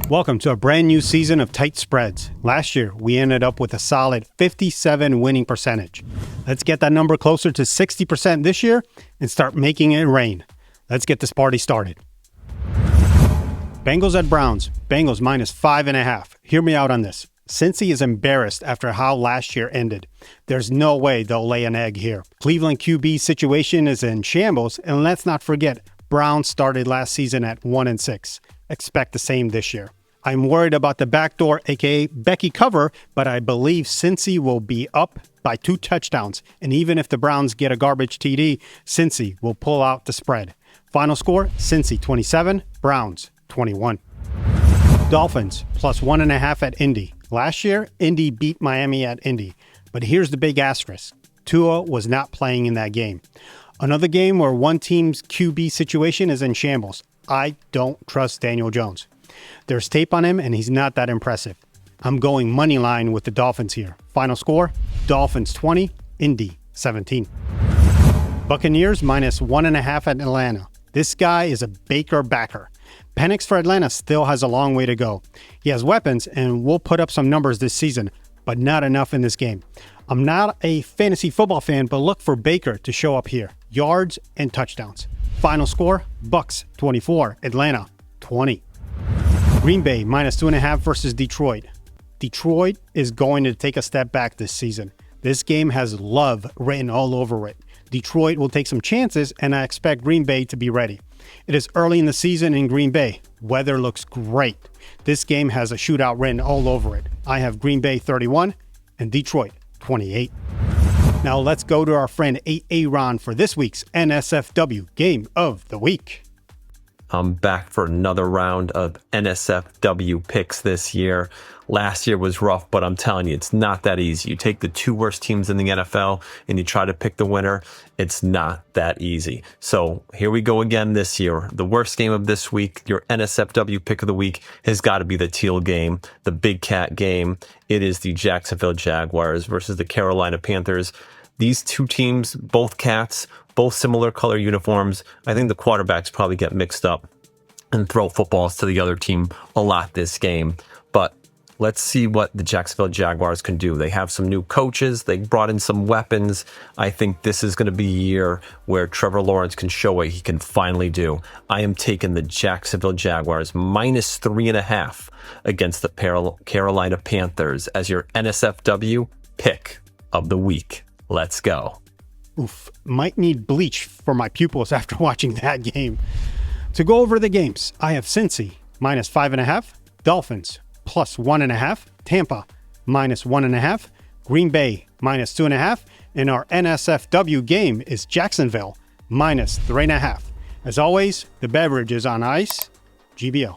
Welcome to a brand new season of tight spreads. Last year, we ended up with a solid 57 winning percentage. Let's get that number closer to 60% this year and start making it rain. Let's get this party started. Bengals at Browns. Bengals minus 5.5. Hear me out on this. Cincy is embarrassed after how last year ended. There's no way they'll lay an egg here. Cleveland QB situation is in shambles, and let's not forget, Browns started last season at 1-6. Expect the same this year. I'm worried about the backdoor, aka Becky cover, but I believe Cincy will be up by 2 touchdowns. And even if the Browns get a garbage TD, Cincy will pull out the spread. Final score, Cincy 27, Browns 21. Dolphins plus 1.5 at Indy. Last year, Indy beat Miami at Indy. But here's the big asterisk. Tua was not playing in that game. Another game where one team's QB situation is in shambles. I don't trust Daniel Jones. There's tape on him, and he's not that impressive. I'm going money line with the Dolphins here. Final score, Dolphins 20, Indy 17. Buccaneers minus 1.5 at Atlanta. This guy is a Baker backer. Penix for Atlanta still has a long way to go. He has weapons and will put up some numbers this season, but not enough in this game. I'm not a fantasy football fan, but look for Baker to show up here. Yards and touchdowns. Final score, Bucks 24, Atlanta 20. Green Bay minus 2.5 versus Detroit. Detroit is going to take a step back this season. This game has love written all over it. Detroit will take some chances, and I expect Green Bay to be ready. It is early in the season in Green Bay. Weather looks great. This game has a shootout written all over it. I have Green Bay 31 and Detroit 28. Now let's go to our friend Aaron for this week's NSFW Game of the Week. I'm back for another round of NSFW picks this year. Last year was rough, but I'm telling you, it's not that easy. You take the 2 worst teams in the NFL and you try to pick the winner. It's not that easy. So here we go again this year. The worst game of this week, your NSFW pick of the week, has got to be the teal game, the big cat game. It is the Jacksonville Jaguars versus the Carolina Panthers. These 2 teams, both cats, both similar color uniforms. I think the quarterbacks probably get mixed up and throw footballs to the other team a lot this game. But let's see what the Jacksonville Jaguars can do. They have some new coaches. They brought in some weapons. I think this is going to be a year where Trevor Lawrence can show what he can finally do. I am taking the Jacksonville Jaguars minus 3.5 against the Carolina Panthers as your NSFW pick of the week. Let's go. Oof, might need bleach for my pupils after watching that game. To go over the games, I have Cincy minus 5.5, Dolphins plus 1.5, Tampa minus 1.5, Green Bay minus 2.5, and our NSFW game is Jacksonville minus 3.5. As always, the beverage is on ice. GBO.